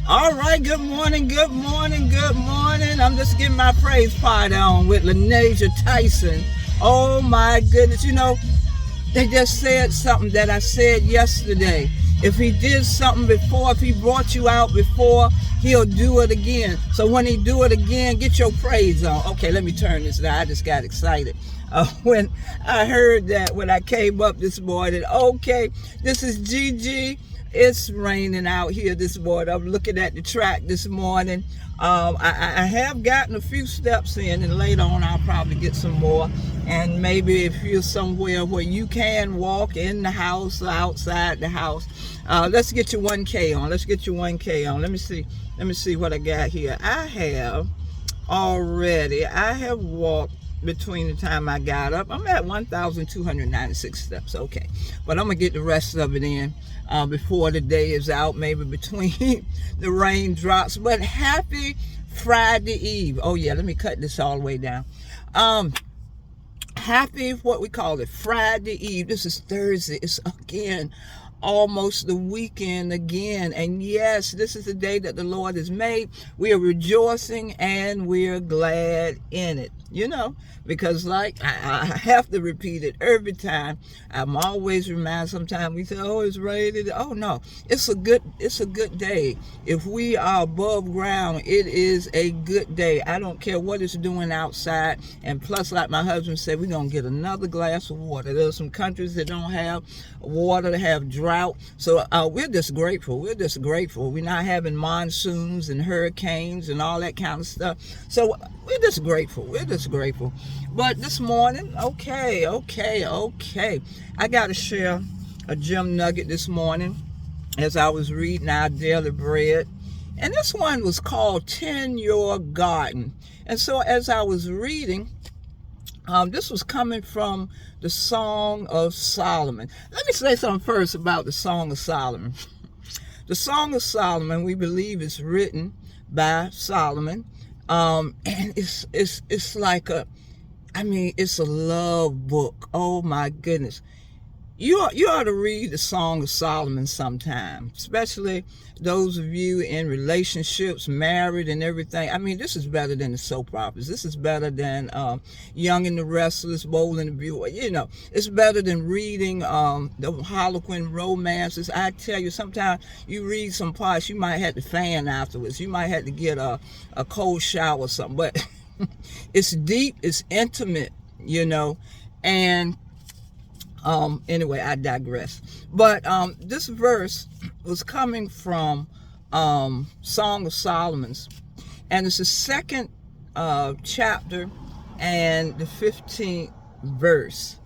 All right, good morning, good morning, good morning. I'm just getting my praise party on with Lanesia Tyson. Oh my goodness, they just said something that I said yesterday. If he did something before, if he brought you out before, he'll do it again. So when he do it again, get your praise on. Okay, let me turn this down. I just got excited when I heard that when I came up this morning. Okay, this is Gigi. It's raining out here this morning. I'm looking at the track this morning. I have gotten a few steps in, and later on I'll probably get some more. And maybe if you're somewhere where you can walk in the house or outside the house, let's get your 1K on. Let's get your 1K on. Let me see what I got here. I have walked between the time I got up. I'm at 1,296 steps. Okay, but I'm gonna get the rest of it in before the day is out, maybe between the raindrops. But happy Friday Eve. Oh yeah, let me cut this all the way down. Happy, what we call it, Friday Eve. This is Thursday. It's again almost the weekend again. And yes, this is the day that the Lord has made. We are rejoicing and we're glad in it. Because like I have to repeat it every time. I'm always reminded. Sometimes we say, oh, it's raining. Oh no, it's a good day. If we are above ground, it is a good day. I don't care what it's doing outside. And plus, like my husband said, we're gonna get another glass of water. There's some countries that don't have water, that have drought. So we're just grateful. We're not having monsoons and hurricanes and all that kind of stuff. So we're just grateful. But this morning, okay. I got to share a gem nugget this morning as I was reading our daily bread. And this one was called Tend Your Garden. And so as I was reading, this was coming from the Song of Solomon. Let me say something first about the Song of Solomon. The Song of Solomon, we believe, is written by Solomon. And it's like it's a love book. Oh my goodness. You ought to read the Song of Solomon sometime, especially those of you in relationships, married and everything. This is better than the soap operas. This is better than Young and the Restless, Bold and the Beautiful. It's better than reading the Harlequin romances. I tell you, sometimes you read some parts, you might have to fan afterwards. You might have to get a cold shower or something. But it's deep, it's intimate, and anyway, I digress. But this verse was coming from Song of Solomon's, and it's the second chapter and the 15th verse.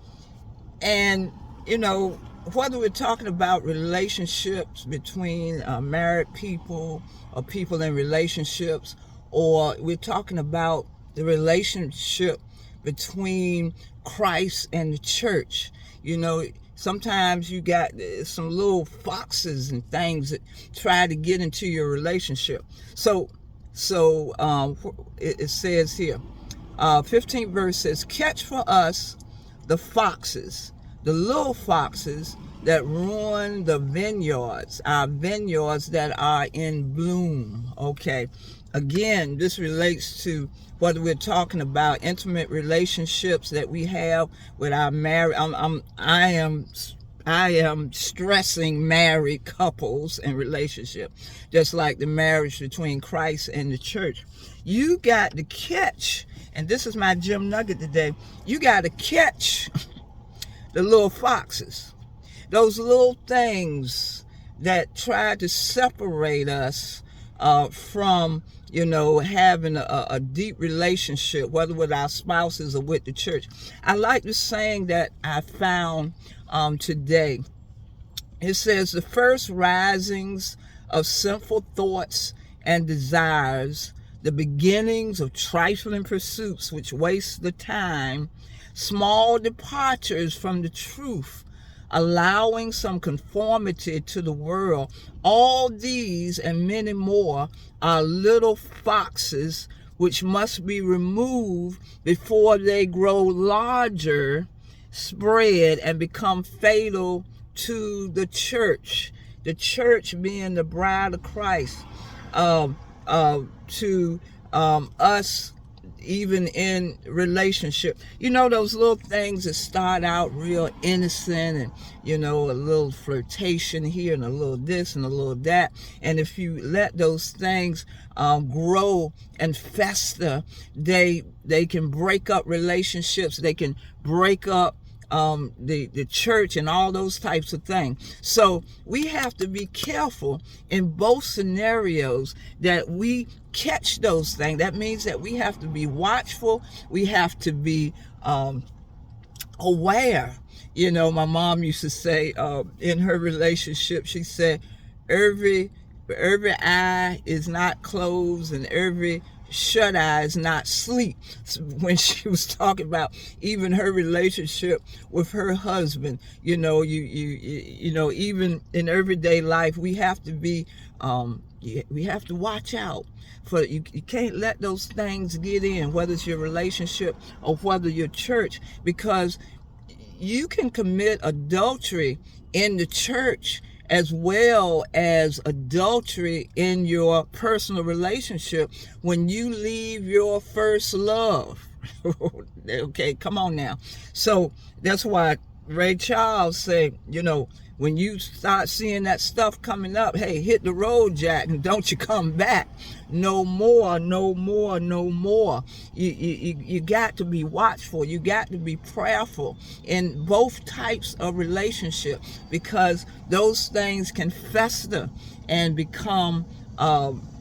And whether we're talking about relationships between married people or people in relationships, or we're talking about the relationship between Christ and the church. Sometimes you got some little foxes and things that try to get into your relationship. So it says here, 15th verse says, catch for us the foxes, the little foxes that ruin the vineyards, our vineyards that are in bloom. Okay. Again, this relates to whether we're talking about intimate relationships that we have with our married. I am stressing married couples and relationships, just like the marriage between Christ and the church. You got to catch, and this is my gem nugget today. You got to catch the little foxes, those little things that try to separate us from having a deep relationship, whether with our spouses or with the church. I like the saying that I found today. It says, the first risings of sinful thoughts and desires, the beginnings of trifling pursuits which waste the time, small departures from the truth, allowing some conformity to the world. All these and many more are little foxes which must be removed before they grow larger, spread, and become fatal to the church. The church being the bride of Christ. um, to us, even in relationship. You know, those little things that start out real innocent, and you know, a little flirtation here and a little this and a little that, and if you let those things grow and fester, they can break up relationships. They can break up the church and all those types of things. So we have to be careful in both scenarios that we catch those things. That means that we have to be watchful. We have to be aware. You know, my mom used to say in her relationship, she said, every eye is not closed and every shut eye is not sleep. When she was talking about even her relationship with her husband, you know, you know, even in everyday life, we have to be we have to watch out for you can't let those things get in, whether it's your relationship or whether your church, because you can commit adultery in the church as well as adultery in your personal relationship when you leave your first love. Okay, come on now. So that's why Ray Charles said, you know, when you start seeing that stuff coming up, hey, hit the road, Jack, and don't you come back. No more, no more, no more. You got to be watchful. You got to be prayerful in both types of relationship, because those things can fester and become,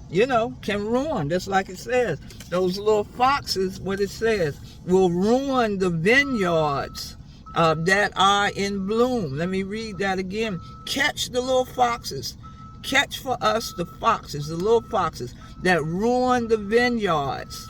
you know, can ruin. Just like it says, those little foxes, what it says, will ruin the vineyards that are in bloom. Let me read that again. Catch the little foxes. Catch for us the foxes, the little foxes that ruin the vineyards.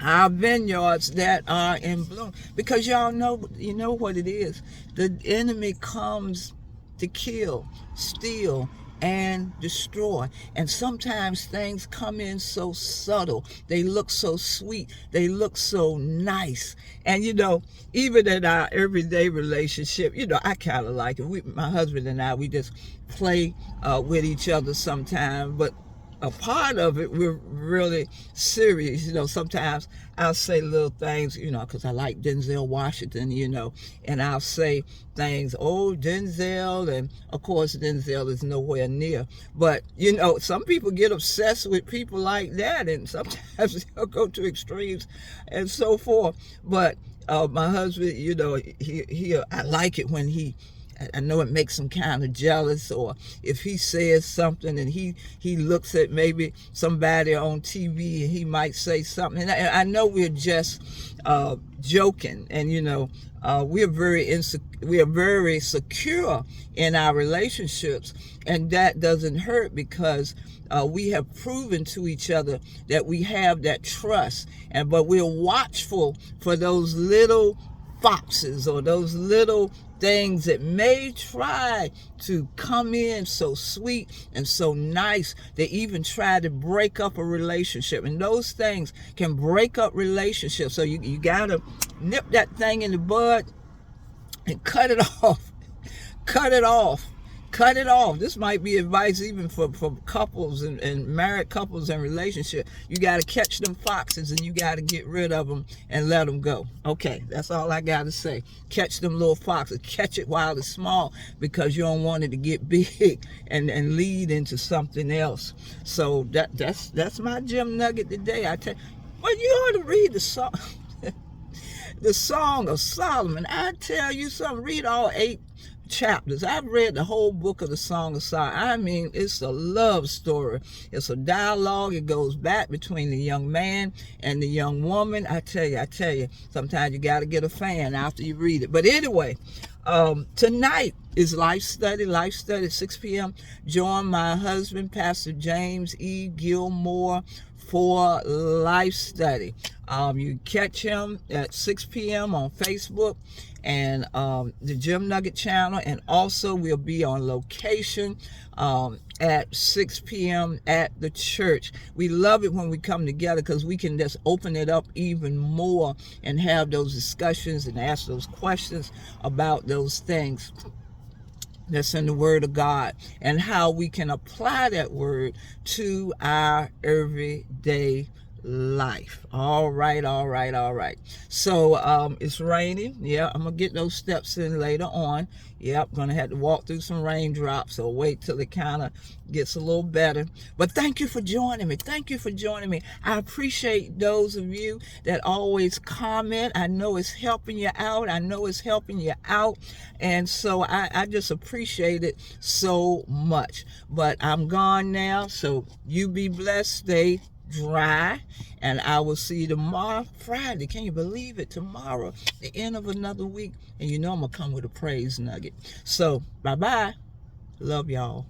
Our vineyards that are in bloom. Because y'all know, you know what it is. The enemy comes to kill, steal, and destroy. And sometimes things come in so subtle. They look so sweet. They look so nice. And you know, even in our everyday relationship, you know, I kind of like it. My husband and I, we just play with each other sometimes, but a part of it, we're really serious. You know, sometimes I'll say little things, you know, because I like Denzel Washington, you know, and I'll say things, oh, Denzel, and of course Denzel is nowhere near. But, you know, some people get obsessed with people like that, and sometimes they'll go to extremes and so forth. But my husband, you know, I like it when I know it makes him kind of jealous, or if he says something and he looks at maybe somebody on TV and he might say something. And I know we're just joking, and you know, we are very secure in our relationships, and that doesn't hurt because we have proven to each other that we have that trust, but we're watchful for those little foxes or those little things that may try to come in so sweet and so nice. They even try to break up a relationship, and those things can break up relationships. So you gotta nip that thing in the bud and cut it off. Cut it off. Cut it off. This might be advice even for couples and married couples and relationships. You got to catch them foxes and you got to get rid of them and let them go. Okay, that's all I got to say. Catch them little foxes. Catch it while it's small, because you don't want it to get big and lead into something else. So that's my gem nugget today. I tell you, well, you ought to read the song. The Song of Solomon. I tell you something, read all 8 chapters. I've read the whole book of the Song of Solomon. I mean, it's a love story. It's a dialogue. It goes back between the young man and the young woman. I tell you, sometimes you got to get a fan after you read it. But anyway, tonight is Life Study at 6 p.m. Join my husband, Pastor James E. Gilmore, for Life Study. You catch him at 6 p.m. on Facebook and the Gem Nugget channel, and also we'll be on location at 6 p.m. at the church. We love it when we come together because we can just open it up even more and have those discussions and ask those questions about those things. that's in the Word of God, and how we can apply that word to our everyday life. All right, all right, all right. So it's raining. Yeah, I'm gonna get those steps in later on. Yep, gonna have to walk through some raindrops, so wait till it kind of gets a little better. But thank you for joining me. Thank you for joining me. I appreciate those of you that always comment. I know it's helping you out. I know it's helping you out. And so I just appreciate it so much. But I'm gone now, so you be blessed. Stay dry, and I will see you tomorrow, Friday. Can you believe it? Tomorrow, the end of another week, and you know I'm gonna come with a praise nugget. So bye bye. Love y'all.